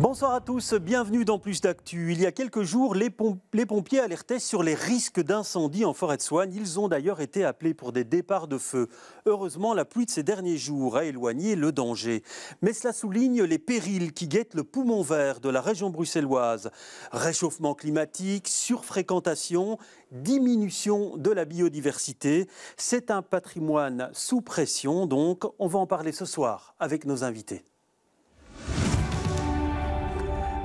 Bonsoir à tous, bienvenue dans Plus d'Actu. Il y a quelques jours, les pompiers alertaient sur les risques d'incendie en forêt de Soignes. Ils ont d'ailleurs été appelés pour des départs de feu. Heureusement, la pluie de ces derniers jours a éloigné le danger. Mais cela souligne les périls qui guettent le poumon vert de la région bruxelloise. Réchauffement climatique, surfréquentation, diminution de la biodiversité. C'est un patrimoine sous pression, donc on va en parler ce soir avec nos invités.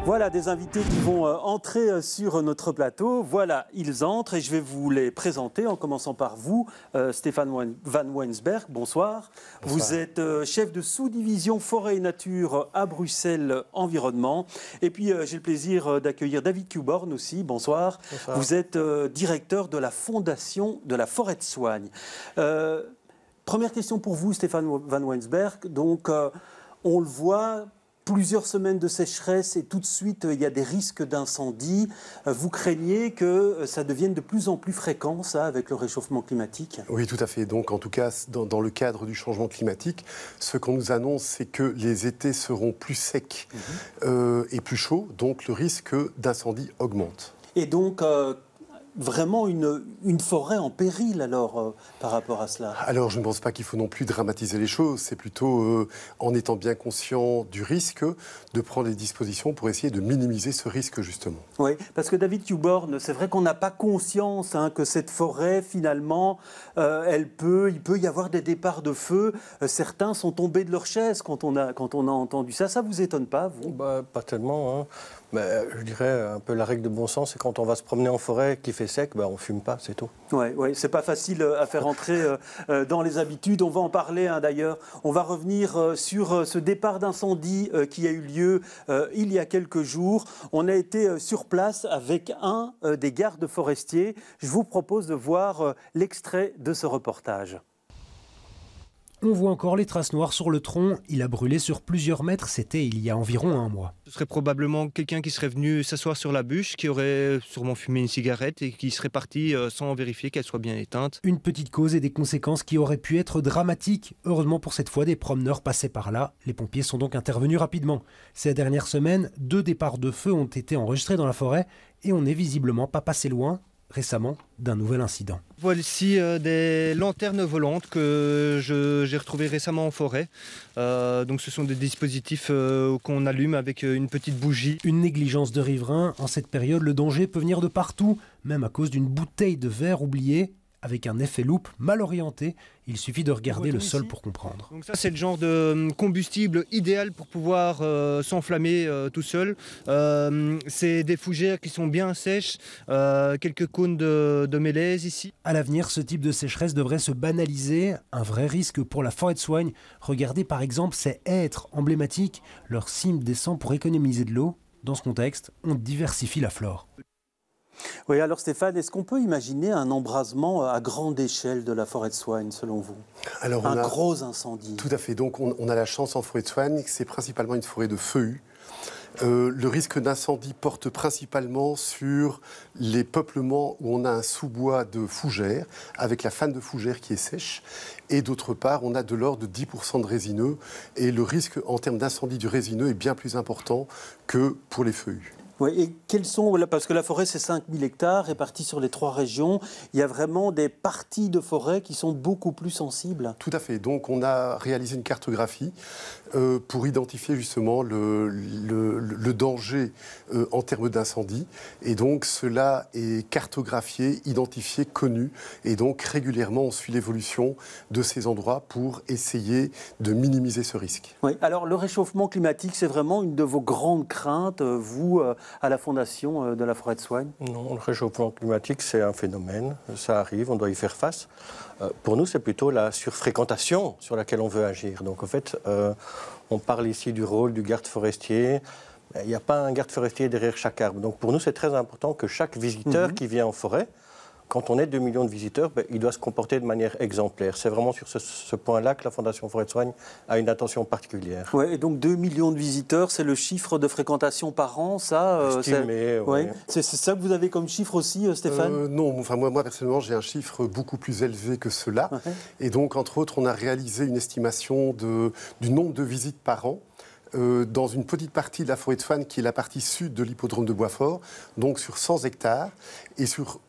Voilà des invités qui vont entrer sur notre plateau. Voilà, ils entrent et je vais vous les présenter en commençant par vous, Stéphane Van Wensberg. Bonsoir. Vous êtes chef de sous-division forêt et nature à Bruxelles Environnement. Et puis j'ai le plaisir d'accueillir David Cuborn aussi. Bonsoir. Bonsoir. Vous êtes directeur de la fondation de la forêt de Soignes. Première question pour vous, Stéphane Van Wensberg. Donc on le voit. Plusieurs semaines de sécheresse et tout de suite, il y a des risques d'incendie. Vous craignez que ça devienne de plus en plus fréquent, ça, avec le réchauffement climatique? Oui, tout à fait. Donc, en tout cas, dans le cadre du changement climatique, ce qu'on nous annonce, c'est que les étés seront plus secs et plus chauds. Donc, le risque d'incendie augmente. Et donc... vraiment une forêt en péril, alors, par rapport à cela? Alors, je ne pense pas qu'il faut non plus dramatiser les choses. C'est plutôt, en étant bien conscient du risque, de prendre les dispositions pour essayer de minimiser ce risque, justement. Oui, parce que David Cuborn, c'est vrai qu'on n'a pas conscience que cette forêt, finalement, il peut y avoir des départs de feu. Certains sont tombés de leur chaise quand on a entendu ça. Ça ne vous étonne pas, vous? Pas tellement, hein. Mais je dirais un peu la règle de bon sens, c'est quand on va se promener en forêt qui fait sec, on ne fume pas, c'est tout. Oui, c'est pas facile à faire entrer dans les habitudes. On va en parler d'ailleurs. On va revenir sur ce départ d'incendie qui a eu lieu il y a quelques jours. On a été sur place avec un des gardes forestiers. Je vous propose de voir l'extrait de ce reportage. On voit encore les traces noires sur le tronc. Il a brûlé sur plusieurs mètres, c'était il y a environ un mois. Ce serait probablement quelqu'un qui serait venu s'asseoir sur la bûche, qui aurait sûrement fumé une cigarette et qui serait parti sans vérifier qu'elle soit bien éteinte. Une petite cause et des conséquences qui auraient pu être dramatiques. Heureusement pour cette fois, des promeneurs passaient par là. Les pompiers sont donc intervenus rapidement. Ces dernières semaines, 2 départs de feu ont été enregistrés dans la forêt et on n'est visiblement pas passé loin récemment d'un nouvel incident. Voici des lanternes volantes que j'ai retrouvées récemment en forêt. Donc ce sont des dispositifs qu'on allume avec une petite bougie. Une négligence de riverains. En cette période, le danger peut venir de partout, même à cause d'une bouteille de verre oubliée. Avec un effet loupe mal orienté, il suffit de regarder le sol pour comprendre. Donc ça, c'est le genre de combustible idéal pour pouvoir s'enflammer tout seul. C'est des fougères qui sont bien sèches, quelques cônes de mélèze ici. À l'avenir, ce type de sécheresse devrait se banaliser. Un vrai risque pour la forêt de Soignes. Regardez par exemple ces hêtres emblématiques. Leur cime descend pour économiser de l'eau. Dans ce contexte, on diversifie la flore. Oui, alors Stéphane, est-ce qu'on peut imaginer un embrasement à grande échelle de la forêt de Soignes, selon vous? Alors, un gros incendie. Tout à fait. Donc, on a la chance en forêt de Soignes que c'est principalement une forêt de feuillus. Le risque d'incendie porte principalement sur les peuplements où on a un sous-bois de fougères, avec la fan de fougères qui est sèche. Et d'autre part, on a de l'ordre de 10% de résineux. Et le risque en termes d'incendie du résineux est bien plus important que pour les feuillus. Oui, et quels sont, parce que la forêt c'est 5000 hectares répartis sur les 3 régions, il y a vraiment des parties de forêt qui sont beaucoup plus sensibles. Tout à fait, donc on a réalisé une cartographie pour identifier justement le danger en termes d'incendie, et donc cela est cartographié, identifié, connu, et donc régulièrement on suit l'évolution de ces endroits pour essayer de minimiser ce risque. Oui, alors le réchauffement climatique c'est vraiment une de vos grandes craintes, vous à la fondation de la forêt de Soignes? Non, le réchauffement climatique, c'est un phénomène. Ça arrive, on doit y faire face. Pour nous, c'est plutôt la surfréquentation sur laquelle on veut agir. Donc, en fait, on parle ici du rôle du garde forestier. Il n'y a pas un garde forestier derrière chaque arbre. Donc, pour nous, c'est très important que chaque visiteur qui vient en forêt, quand on est 2 millions de visiteurs, il doit se comporter de manière exemplaire. C'est vraiment sur ce point-là que la Fondation Forêt de Soignes a une attention particulière. Ouais, et donc 2 millions de visiteurs, c'est le chiffre de fréquentation par an, ça estimé, ouais. C'est ça que vous avez comme chiffre aussi, Stéphane? Non, enfin, moi personnellement, j'ai un chiffre beaucoup plus élevé que cela. Et donc, entre autres, on a réalisé une estimation du nombre de visites par an dans une petite partie de la forêt de Fouane, qui est la partie sud de l'hippodrome de Boisfort, donc sur 100 hectares. Et sur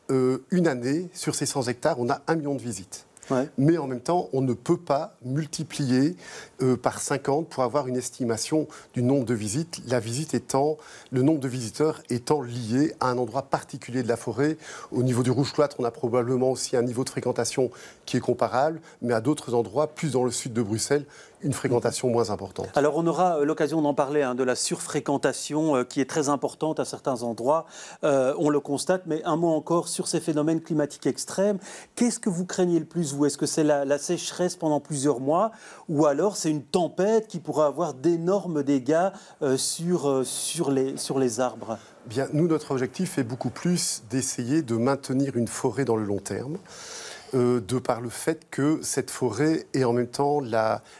une année, sur ces 100 hectares, on a 1 million de visites. Ouais. Mais en même temps, on ne peut pas multiplier par 50 pour avoir une estimation du nombre de visites. Le nombre de visiteurs étant lié à un endroit particulier de la forêt. Au niveau du rouge-cloître, on a probablement aussi un niveau de fréquentation qui est comparable, mais à d'autres endroits, plus dans le sud de Bruxelles, une fréquentation moins importante. Alors on aura l'occasion d'en parler, de la surfréquentation qui est très importante à certains endroits. On le constate, mais un mot encore sur ces phénomènes climatiques extrêmes. Qu'est-ce que vous craignez le plus, vous ? Est-ce que c'est la sécheresse pendant plusieurs mois, ou alors c'est une tempête qui pourra avoir d'énormes dégâts sur les arbres ? Bien, nous, notre objectif est beaucoup plus d'essayer de maintenir une forêt dans le long terme. De par le fait que cette forêt est en même temps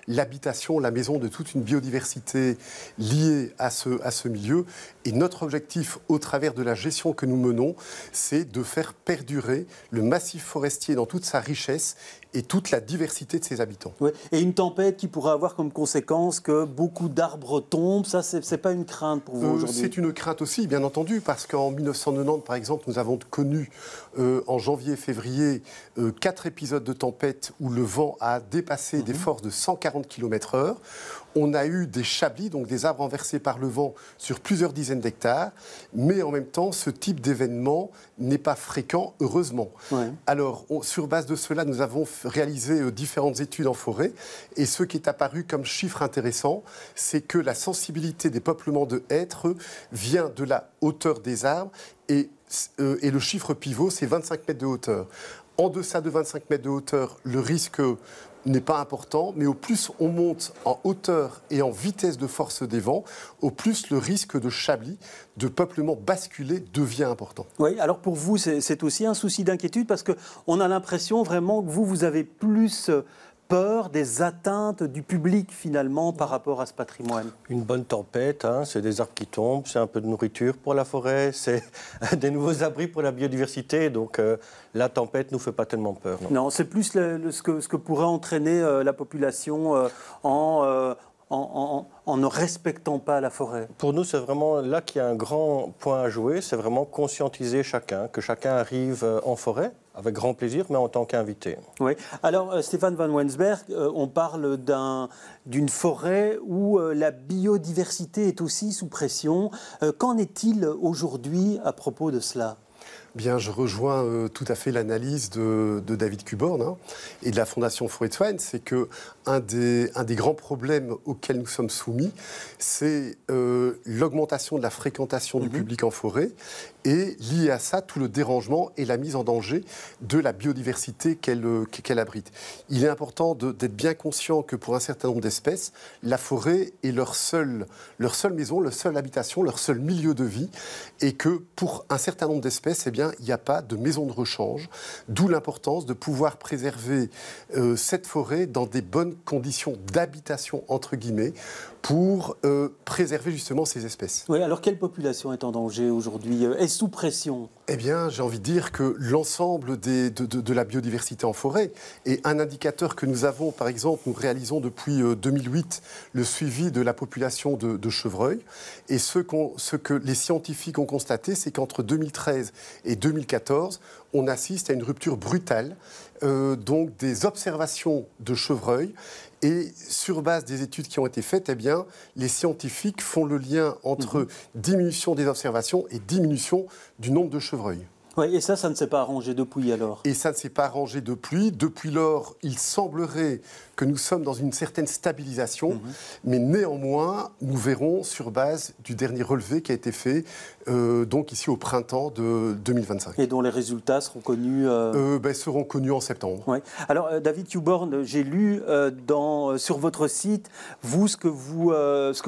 l'habitation, la maison de toute une biodiversité liée à ce milieu. Et notre objectif, au travers de la gestion que nous menons, c'est de faire perdurer le massif forestier dans toute sa richesse et toute la diversité de ses habitants. Oui. Et une tempête qui pourrait avoir comme conséquence que beaucoup d'arbres tombent, ça, c'est pas une crainte pour vous aujourd'hui ? C'est une crainte aussi, bien entendu, parce qu'en 1990, par exemple, nous avons connu en janvier-février 4 épisodes de tempête où le vent a dépassé des forces de 140 km/h. On a eu des chablis, donc des arbres renversés par le vent sur plusieurs dizaines d'hectares, mais en même temps, ce type d'événement n'est pas fréquent, heureusement. Ouais. Alors, sur base de cela, nous avons réalisé différentes études en forêt, et ce qui est apparu comme chiffre intéressant, c'est que la sensibilité des peuplements de hêtres vient de la hauteur des arbres, et le chiffre pivot, c'est 25 mètres de hauteur. En deçà de 25 mètres de hauteur, le risque n'est pas important, mais au plus on monte en hauteur et en vitesse de force des vents, au plus le risque de chablis, de peuplement basculé devient important. Oui, alors pour vous, c'est aussi un souci d'inquiétude, parce qu'on a l'impression vraiment que vous avez plus peur des atteintes du public finalement par rapport à ce patrimoine. Une bonne tempête, c'est des arbres qui tombent, c'est un peu de nourriture pour la forêt, c'est des nouveaux abris pour la biodiversité, donc la tempête ne nous fait pas tellement peur. Non, c'est plus ce que pourrait entraîner la population en ne respectant pas la forêt. Pour nous, c'est vraiment là qu'il y a un grand point à jouer, c'est vraiment conscientiser chacun, que chacun arrive en forêt, avec grand plaisir, mais en tant qu'invité. Oui. Alors, Stéphane Van Wensberg, on parle d'une forêt où la biodiversité est aussi sous pression. Qu'en est-il aujourd'hui à propos de cela ? Bien, je rejoins tout à fait l'analyse de David Kuborn et de la Fondation Forêt de Fouane. C'est qu'un des grands problèmes auxquels nous sommes soumis, c'est l'augmentation de la fréquentation du public en forêt et lié à ça, tout le dérangement et la mise en danger de la biodiversité qu'elle abrite. Il est important d'être bien conscient que pour un certain nombre d'espèces, la forêt est leur seule maison, leur seule habitation, leur seul milieu de vie, et que pour un certain nombre d'espèces, eh bien, il n'y a pas de maison de rechange, d'où l'importance de pouvoir préserver cette forêt dans des bonnes conditions d'habitation, entre guillemets, pour préserver justement ces espèces. Oui, alors quelle population est en danger aujourd'hui, est sous pression ? Eh bien, j'ai envie de dire que l'ensemble de la biodiversité en forêt est un indicateur que nous avons, par exemple, nous réalisons depuis 2008 le suivi de la population de chevreuils. Et ce que les scientifiques ont constaté, c'est qu'entre 2013 et 2014, on assiste à une rupture brutale donc des observations de chevreuils. Et sur base des études qui ont été faites, eh bien, les scientifiques font le lien entre diminution des observations et diminution du nombre de chevreuils. Oui, et ça ne s'est pas arrangé depuis alors ? Et ça ne s'est pas arrangé depuis. Depuis lors, il semblerait que nous sommes dans une certaine stabilisation, mais néanmoins, nous verrons sur base du dernier relevé qui a été fait, donc ici au printemps de 2025. Et dont les résultats seront connus seront connus en septembre. Oui. Alors, David Kuborn, j'ai lu sur votre site, ce que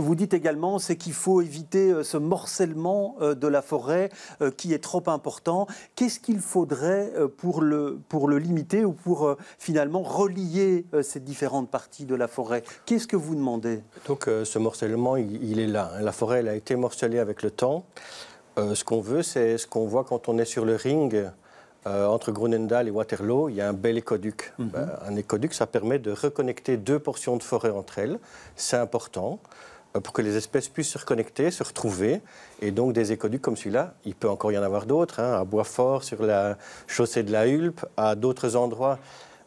vous dites également, c'est qu'il faut éviter ce morcellement de la forêt qui est trop important. Qu'est-ce qu'il faudrait pour le limiter ou pour finalement relier ces différentes parties de la forêt ? Qu'est-ce que vous demandez ? Donc ce morcellement, il est là. La forêt, elle a été morcelée avec le temps. Ce qu'on veut, c'est ce qu'on voit quand on est sur le ring entre Groenendael et Waterloo. Il y a un bel écoduc. Un écoduc, ça permet de reconnecter deux portions de forêt entre elles. C'est important. pour que les espèces puissent se reconnecter, se retrouver. Et donc des écoducs comme celui-là, il peut encore y en avoir d'autres, à Boisfort, sur la chaussée de la Hulpe, à d'autres endroits.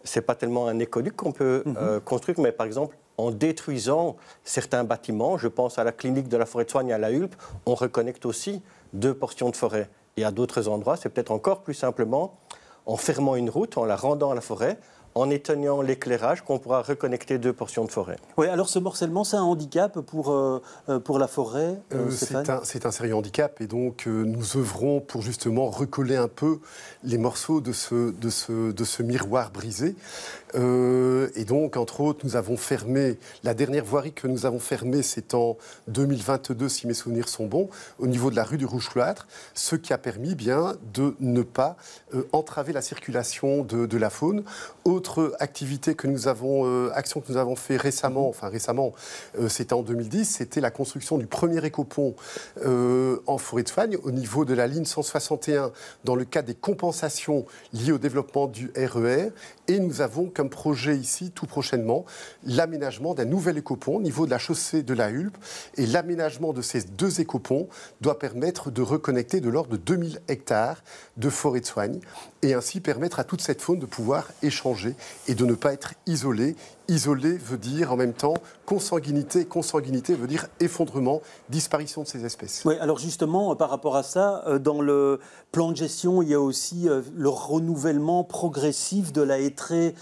Ce n'est pas tellement un écoduc qu'on peut construire, mais par exemple, en détruisant certains bâtiments, je pense à la clinique de la forêt de Soigne à la Hulpe, on reconnecte aussi 2 portions de forêt. Et à d'autres endroits, c'est peut-être encore plus simplement en fermant une route, en la rendant à la forêt, en éteignant l'éclairage, qu'on pourra reconnecter 2 portions de forêt. Oui, alors ce morcellement, c'est un handicap pour la forêt, c'est un sérieux handicap et donc nous œuvrons pour justement recoller un peu les morceaux de ce miroir brisé. Et donc, entre autres, nous avons fermé, la dernière voirie que nous avons fermée, c'est en 2022, si mes souvenirs sont bons, au niveau de la rue du Rouge-Cloître, ce qui a permis bien de ne pas entraver la circulation de la faune. Autre activité que nous avons, action que nous avons fait récemment, c'était en 2010, c'était la construction du premier écopont en forêt de Soigne au niveau de la ligne 161 dans le cadre des compensations liées au développement du RER. Et nous avons comme projet ici, tout prochainement, l'aménagement d'un nouvel écopont au niveau de la chaussée de la Hulpe. Et l'aménagement de ces 2 écoponts doit permettre de reconnecter de l'ordre de 2000 hectares de forêt de Soigne et ainsi permettre à toute cette faune de pouvoir échanger et de ne pas être isolée. Isolé veut dire en même temps consanguinité. Consanguinité veut dire effondrement, disparition de ces espèces. Oui, alors justement, par rapport à ça, dans le plan de gestion, il y a aussi le renouvellement progressif de la hêtraie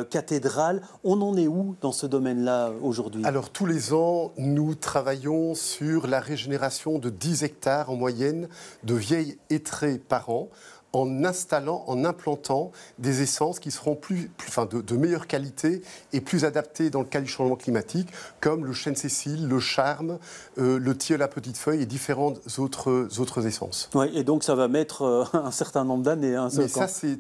cathédrale. On en est où dans ce domaine-là aujourd'hui? Alors tous les ans, nous travaillons sur la régénération de 10 hectares en moyenne de vieilles hêtraies par an, en installant, en implantant des essences qui seront de meilleure qualité et plus adaptées dans le cas du changement climatique, comme le chêne Cécile, le charme, le tilleul à petite feuille et différentes autres essences. Oui, et donc ça va mettre un certain nombre d'années. Mais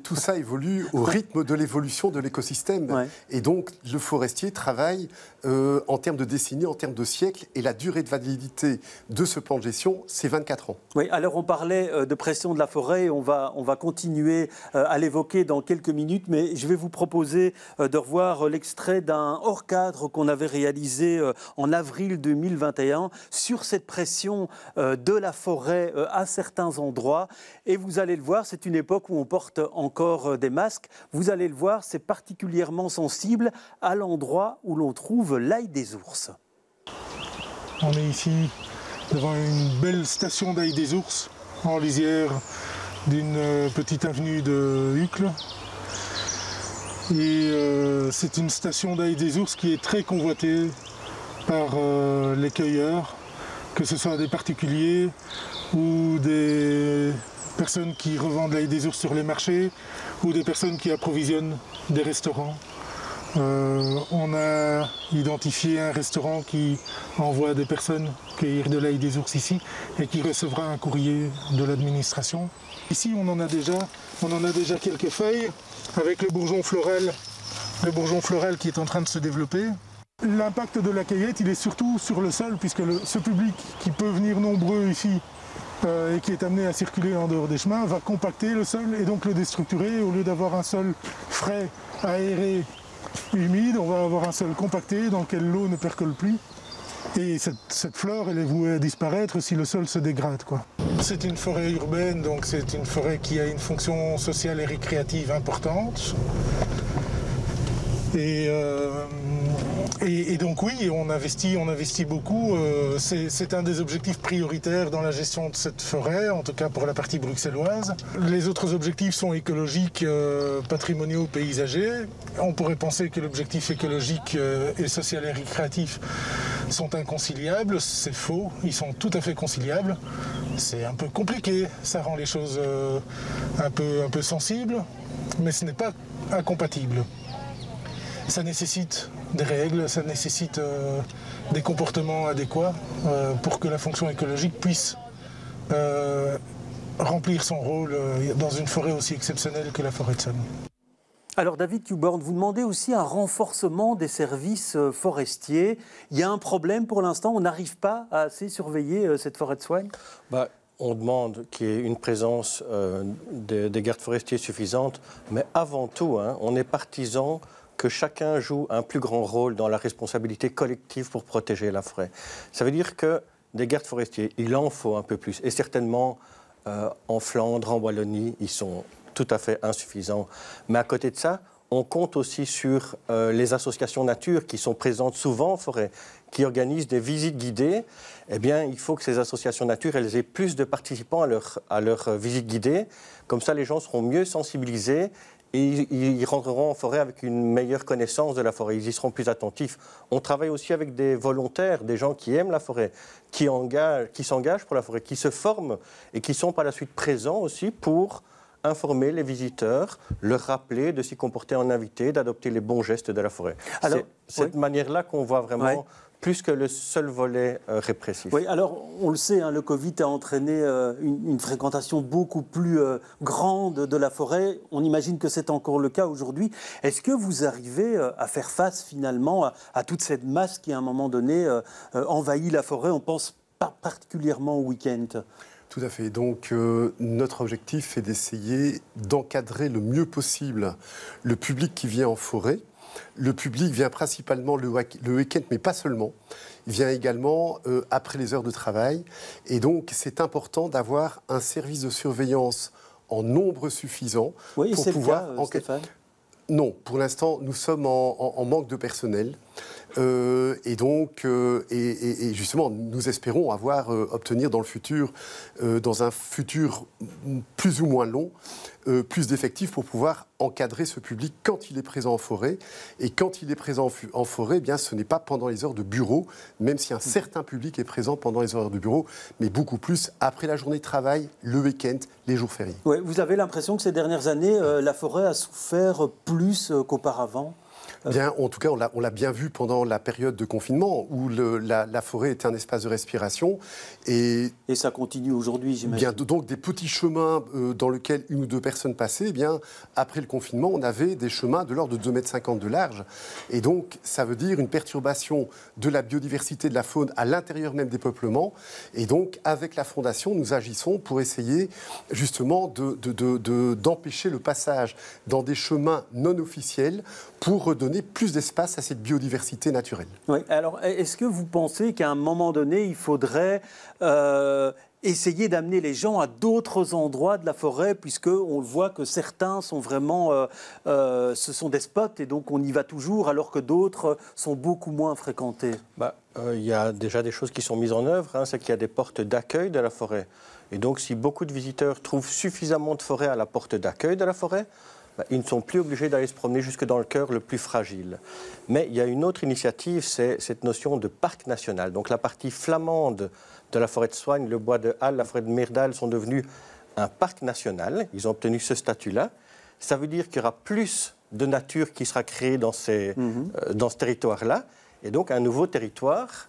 tout ça évolue au rythme de l'évolution de l'écosystème. Ouais. Et donc le forestier travaille en termes de décennies, en termes de siècles, et la durée de validité de ce plan de gestion, c'est 24 ans. Oui, alors on parlait de pression de la forêt, on va continuer à l'évoquer dans quelques minutes, mais je vais vous proposer de revoir l'extrait d'un hors-cadre qu'on avait réalisé en avril 2021 sur cette pression de la forêt à certains endroits. Et vous allez le voir, c'est une époque où on porte encore des masques. Vous allez le voir, c'est particulièrement sensible à l'endroit où l'on trouve l'ail des ours. On est ici devant une belle station d'ail des ours en lisière d'une petite avenue de Uccle. Et c'est une station d'ail des ours qui est très convoitée par les cueilleurs, que ce soit des particuliers ou des personnes qui revendent l'ail des ours sur les marchés ou des personnes qui approvisionnent des restaurants. On a identifié un restaurant qui envoie des personnes cueillir de l'ail des ours ici et qui recevra un courrier de l'administration. Ici, on en a déjà quelques feuilles avec le bourgeon floral qui est en train de se développer. L'impact de la cueillette, il est surtout sur le sol, puisque ce public qui peut venir nombreux ici et qui est amené à circuler en dehors des chemins va compacter le sol et donc le déstructurer. Au lieu d'avoir un sol frais, aéré, humide, on va avoir un sol compacté dans lequel l'eau ne percole plus. Et cette flore, elle est vouée à disparaître si le sol se dégrade, quoi. C'est une forêt urbaine, donc c'est une forêt qui a une fonction sociale et récréative importante. Et donc oui, on investit beaucoup. C'est un des objectifs prioritaires dans la gestion de cette forêt, en tout cas pour la partie bruxelloise. Les autres objectifs sont écologiques, patrimoniaux, paysagers. On pourrait penser que l'objectif écologique et social et récréatif sont inconciliables. C'est faux, ils sont tout à fait conciliables. C'est un peu compliqué, ça rend les choses un peu sensibles, mais ce n'est pas incompatible. Ça nécessite des règles, ça nécessite des comportements adéquats pour que la fonction écologique puisse remplir son rôle dans une forêt aussi exceptionnelle que la forêt de Soigne. Alors David Cuborn, vous demandez aussi un renforcement des services forestiers. Il y a un problème pour l'instant, on n'arrive pas à assez surveiller cette forêt de Soigne ? On demande qu'il y ait une présence des gardes forestiers suffisante, mais avant tout, on est partisan que chacun joue un plus grand rôle dans la responsabilité collective pour protéger la forêt. Ça veut dire que des gardes forestiers, il en faut un peu plus. Et certainement, en Flandre, en Wallonie, ils sont tout à fait insuffisants. Mais à côté de ça, on compte aussi sur les associations nature qui sont présentes souvent en forêt, qui organisent des visites guidées. Eh bien, il faut que ces associations nature, elles aient plus de participants à leur visite guidée. Comme ça, les gens seront mieux sensibilisés et ils rentreront en forêt avec une meilleure connaissance de la forêt. Ils y seront plus attentifs. On travaille aussi avec des volontaires, des gens qui aiment la forêt, qui s'engagent pour la forêt, qui se forment et qui sont par la suite présents aussi pour informer les visiteurs, leur rappeler de s'y comporter en invité, d'adopter les bons gestes de la forêt. C'est cette manière-là qu'on voit vraiment plus que le seul volet répressif. Oui, alors on le sait, le Covid a entraîné une fréquentation beaucoup plus grande de la forêt. On imagine que c'est encore le cas aujourd'hui. Est-ce que vous arrivez à faire face finalement à toute cette masse qui à un moment donné envahit la forêt? On pense particulièrement au week-end. Tout à fait. Donc, notre objectif est d'essayer d'encadrer le mieux possible le public qui vient en forêt. Le public vient principalement le week-end, mais pas seulement. Il vient également après les heures de travail. Et donc, c'est important d'avoir un service de surveillance en nombre suffisant pour pouvoir Stéphane ? Non, pour l'instant, nous sommes en manque de personnel. Et donc, justement, nous espérons obtenir dans le futur, dans un futur plus ou moins long, plus d'effectifs pour pouvoir encadrer ce public quand il est présent en forêt. Et quand il est présent en forêt, eh bien, ce n'est pas pendant les heures de bureau, même si un certain public est présent pendant les heures de bureau, mais beaucoup plus après la journée de travail, le week-end, les jours fériés. Ouais, vous avez l'impression que ces dernières années, la forêt a souffert plus qu'auparavant ? Bien, en tout cas, on l'a bien vu pendant la période de confinement où la forêt était un espace de respiration. Et ça continue aujourd'hui, j'imagine. Bien, donc des petits chemins dans lesquels une ou deux personnes passaient, eh bien, après le confinement, on avait des chemins de l'ordre de 2,50 m de large. Et donc, ça veut dire une perturbation de la biodiversité de la faune à l'intérieur même des peuplements. Et donc, avec la Fondation, nous agissons pour essayer justement d'empêcher le passage dans des chemins non officiels pour redonner plus d'espace à cette biodiversité naturelle. Oui, alors est-ce que vous pensez qu'à un moment donné, il faudrait essayer d'amener les gens à d'autres endroits de la forêt, puisqu'on voit que certains sont vraiment, ce sont des spots et donc on y va toujours, alors que d'autres sont beaucoup moins fréquentés? Il y a déjà des choses qui sont mises en œuvre, c'est qu'il y a des portes d'accueil de la forêt. Et donc si beaucoup de visiteurs trouvent suffisamment de forêt à la porte d'accueil de la forêt, ils ne sont plus obligés d'aller se promener jusque dans le cœur le plus fragile. Mais il y a une autre initiative, c'est cette notion de parc national. Donc la partie flamande de la forêt de Soignes, le bois de Halle, la forêt de Myrdal sont devenus un parc national. Ils ont obtenu ce statut-là. Ça veut dire qu'il y aura plus de nature qui sera créée dans ce territoire-là. Et donc un nouveau territoire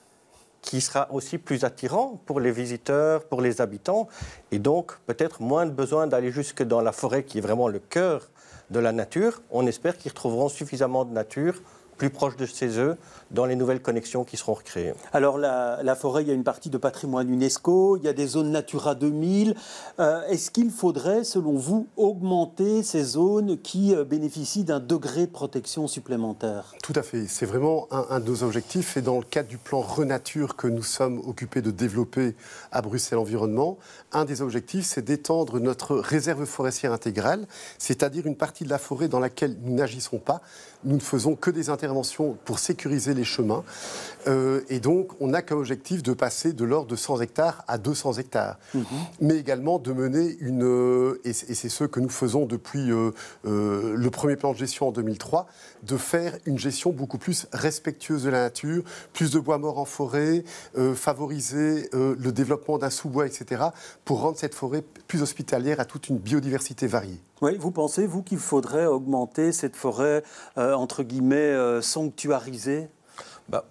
qui sera aussi plus attirant pour les visiteurs, pour les habitants. Et donc peut-être moins de besoin d'aller jusque dans la forêt qui est vraiment le cœur de la nature. On espère qu'ils retrouveront suffisamment de nature plus proche de chez eux dans les nouvelles connexions qui seront recréées. Alors la forêt, il y a une partie de patrimoine UNESCO, il y a des zones Natura 2000. Est-ce qu'il faudrait, selon vous, augmenter ces zones qui bénéficient d'un degré de protection supplémentaire? Tout à fait. C'est vraiment un de nos objectifs. Et dans le cadre du plan Renature que nous sommes occupés de développer à Bruxelles Environnement, un des objectifs, c'est d'étendre notre réserve forestière intégrale, c'est-à-dire une partie de la forêt dans laquelle nous n'agissons pas. Nous ne faisons que des interventions pour sécuriser les chemins. Et donc, on a comme objectif de passer de l'ordre de 100 hectares à 200 hectares. Mais également de mener et c'est ce que nous faisons depuis le premier plan de gestion en 2003, de faire une gestion beaucoup plus respectueuse de la nature, plus de bois morts en forêt, favoriser le développement d'un sous-bois, etc., pour rendre cette forêt plus hospitalière à toute une biodiversité variée. Oui, vous pensez, vous, qu'il faudrait augmenter cette forêt, entre guillemets, sanctuarisée?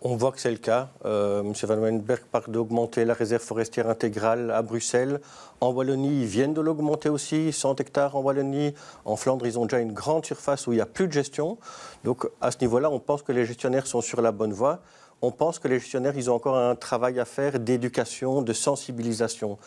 On voit que c'est le cas. M. Van Wensberg parle d'augmenter la réserve forestière intégrale à Bruxelles. En Wallonie, ils viennent de l'augmenter aussi, 100 hectares en Wallonie. En Flandre, ils ont déjà une grande surface où il n'y a plus de gestion. Donc, à ce niveau-là, on pense que les gestionnaires sont sur la bonne voie. On pense que les gestionnaires, ils ont encore un travail à faire d'éducation, de sensibilisation.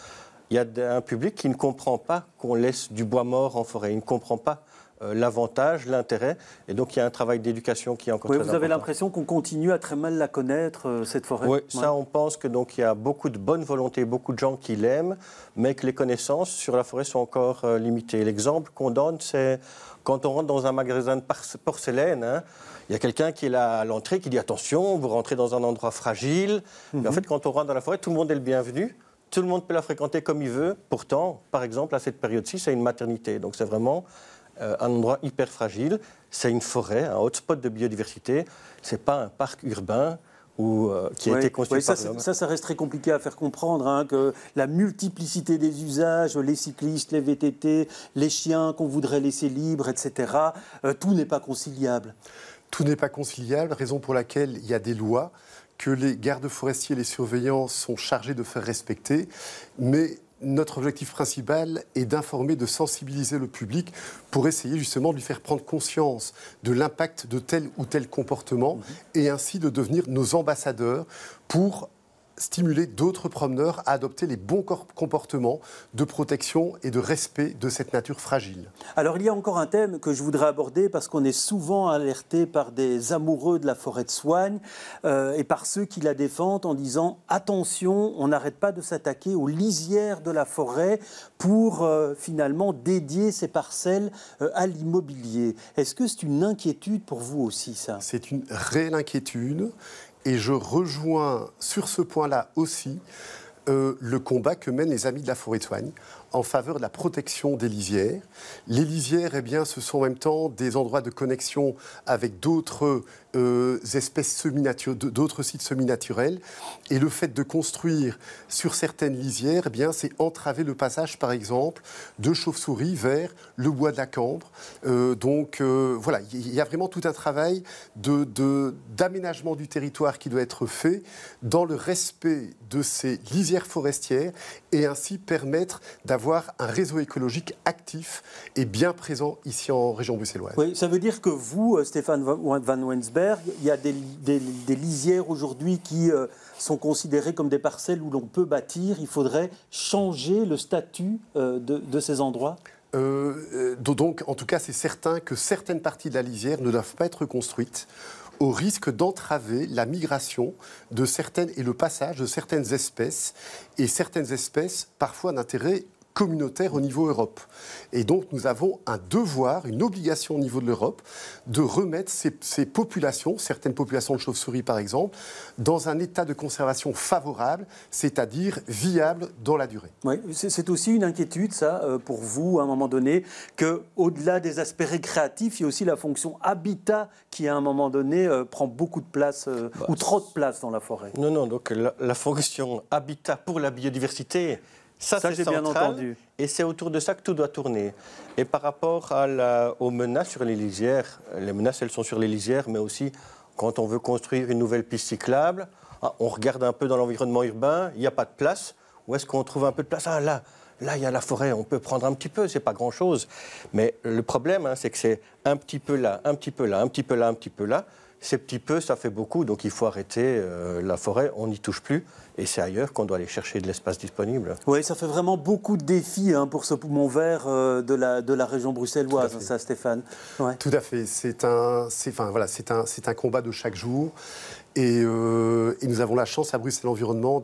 Il y a un public qui ne comprend pas qu'on laisse du bois mort en forêt. Il ne comprend pas l'avantage, l'intérêt. Et donc, il y a un travail d'éducation qui est encore très important. Vous avez l'impression qu'on continue à très mal la connaître, cette forêt? Oui, ça, on pense que donc il y a beaucoup de bonne volonté, beaucoup de gens qui l'aiment, mais que les connaissances sur la forêt sont encore limitées. L'exemple qu'on donne, c'est quand on rentre dans un magasin de porcelaine, hein, il y a quelqu'un qui est là à l'entrée qui dit « Attention, vous rentrez dans un endroit fragile ». Mais en fait, quand on rentre dans la forêt, tout le monde est le bienvenu. Tout le monde peut la fréquenter comme il veut. Pourtant, par exemple, à cette période-ci, c'est une maternité. Donc c'est vraiment un endroit hyper fragile. C'est une forêt, un hotspot de biodiversité. Ce n'est pas un parc urbain qui a été construit par l'homme. Ça reste très compliqué à faire comprendre, hein, que la multiplicité des usages, les cyclistes, les VTT, les chiens qu'on voudrait laisser libres, etc., tout n'est pas conciliable. Tout n'est pas conciliable, raison pour laquelle il y a des lois que les gardes forestiers et les surveillants sont chargés de faire respecter, mais notre objectif principal est d'informer, de sensibiliser le public pour essayer justement de lui faire prendre conscience de l'impact de tel ou tel comportement et ainsi de devenir nos ambassadeurs pour stimuler d'autres promeneurs à adopter les bons comportements de protection et de respect de cette nature fragile. Alors il y a encore un thème que je voudrais aborder parce qu'on est souvent alerté par des amoureux de la forêt de Soignes et par ceux qui la défendent en disant « Attention, on n'arrête pas de s'attaquer aux lisières de la forêt pour finalement dédier ces parcelles à l'immobilier ». Est-ce que c'est une inquiétude pour vous aussi, ça? C'est une réelle inquiétude. Et je rejoins sur ce point-là aussi le combat que mènent les Amis de la forêt de Soignes en faveur de la protection des lisières. Les lisières, eh bien, ce sont en même temps des endroits de connexion avec d'autres espèces d'autres sites semi-naturels. Et le fait de construire sur certaines lisières, eh bien, c'est entraver le passage, par exemple, de chauves-souris vers le bois de la Cambre. Voilà, il y a vraiment tout un travail d'aménagement du territoire qui doit être fait dans le respect de ces lisières forestières et ainsi permettre d'avoir un réseau écologique actif et bien présent ici en région bruxelloise. Oui, ça veut dire que vous, Stéphane Van Wensberg, il y a des lisières aujourd'hui qui sont considérées comme des parcelles où l'on peut bâtir. Il faudrait changer le statut de ces endroits? Donc, en tout cas, c'est certain que certaines parties de la lisière ne doivent pas être construites au risque d'entraver la migration de certaines et le passage de certaines espèces, et certaines espèces parfois d'intérêt communautaire au niveau Europe. Et donc, nous avons un devoir, une obligation au niveau de l'Europe de remettre ces populations, certaines populations de chauves-souris par exemple, dans un état de conservation favorable, c'est-à-dire viable dans la durée. Oui, c'est aussi une inquiétude, ça, pour vous, à un moment donné, qu'au-delà des aspects récréatifs, il y a aussi la fonction habitat qui, à un moment donné, prend beaucoup de place, ou trop de place dans la forêt. Non, donc la fonction habitat pour la biodiversité, ça c'est j'ai central, bien entendu. Et c'est autour de ça que tout doit tourner. Et par rapport aux menaces sur les lisières, les menaces elles sont sur les lisières, mais aussi quand on veut construire une nouvelle piste cyclable, on regarde un peu dans l'environnement urbain, il n'y a pas de place. Où est-ce qu'on trouve un peu de place? Là, il y a la forêt, on peut prendre un petit peu, c'est pas grand-chose. Mais le problème, c'est que c'est un petit peu là, un petit peu là, un petit peu là, un petit peu là. Ces petits peu, ça fait beaucoup, donc il faut arrêter la forêt, on n'y touche plus. Et c'est ailleurs qu'on doit aller chercher de l'espace disponible. Oui, ça fait vraiment beaucoup de défis pour ce poumon vert de la région bruxelloise, ça, Stéphane. Ouais. Tout à fait. C'est un combat de chaque jour. Et nous avons la chance à Bruxelles Environnement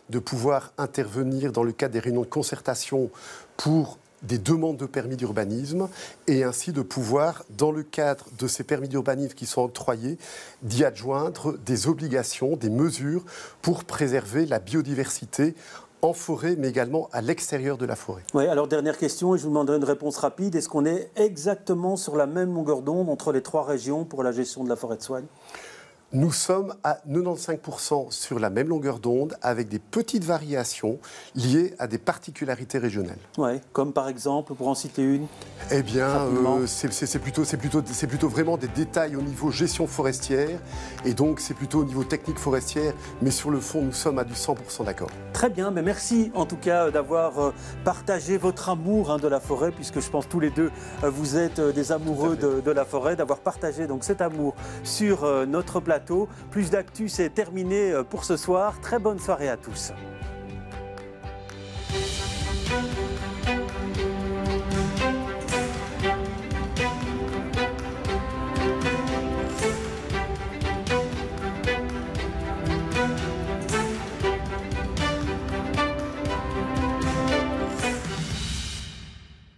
de pouvoir intervenir dans le cadre des réunions de concertation pour des demandes de permis d'urbanisme et ainsi de pouvoir, dans le cadre de ces permis d'urbanisme qui sont octroyés, d'y adjoindre des obligations, des mesures pour préserver la biodiversité en forêt, mais également à l'extérieur de la forêt. Oui, alors dernière question, et je vous demanderai une réponse rapide. Est-ce qu'on est exactement sur la même longueur d'onde entre les trois régions pour la gestion de la forêt de Soignes ? Nous sommes à 95% sur la même longueur d'onde, avec des petites variations liées à des particularités régionales. Oui, comme par exemple, pour en citer une. Eh bien, c'est plutôt vraiment des détails au niveau gestion forestière, et donc c'est plutôt au niveau technique forestière, mais sur le fond, nous sommes à du 100% d'accord. Très bien, mais merci en tout cas d'avoir partagé votre amour de la forêt, puisque je pense tous les deux, vous êtes des amoureux de la forêt, d'avoir partagé donc cet amour sur notre plateau. Plus d'actu, c'est terminé pour ce soir. Très bonne soirée à tous.